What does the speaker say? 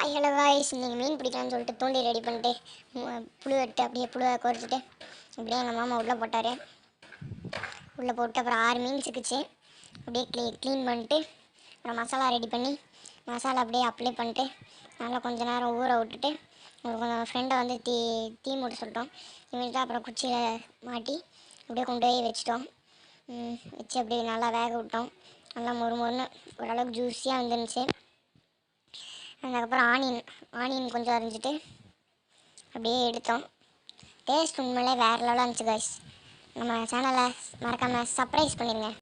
Hi hello guys, நீங்கள் மீன் பிடிக்கலாம்னு சொல்லிட்டு தூண்டி ரெடி பண்ணிட்டு புழு எடுத்து அப்படியே புழுவை குறைச்சிட்டு அப்படியே எங்கள் மாமா உள்ளே போட்டார். உள்ளே போட்டு அப்புறம் 6 மீன் சிக்கிச்சு. அப்படியே க்ளீன் பண்ணிட்டு அப்புறம் மசாலா ரெடி பண்ணி மசாலா அப்படியே அப்ளை பண்ணிட்டு நல்லா கொஞ்சம் நேரம் ஊற விட்டுட்டு கொஞ்சம் ஃப்ரெண்டை வந்து தீ மூட்ட சொல்லிட்டோம். இவன்ட்டு அப்புறம் குச்சியில் மாட்டி அப்படியே கொண்டு போய் வச்சிட்டோம். வச்சு அப்படியே நல்லா வேக விட்டோம். நல்லா மொறுன்னு ஓரளவுக்கு ஜூஸியாக வந்துருந்துச்சு. அதுக்கப்புறம் ஆனியன் கொஞ்சம் அரிஞ்சிட்டு அப்படியே எடுத்தோம். டேஸ்ட் உண்மையிலே வேறு லெவலாக இருந்துச்சு காய்ஸ். நம்ம சேனலை மறக்காமல் சப்ஸ்கிரைப் பண்ணிடுங்க.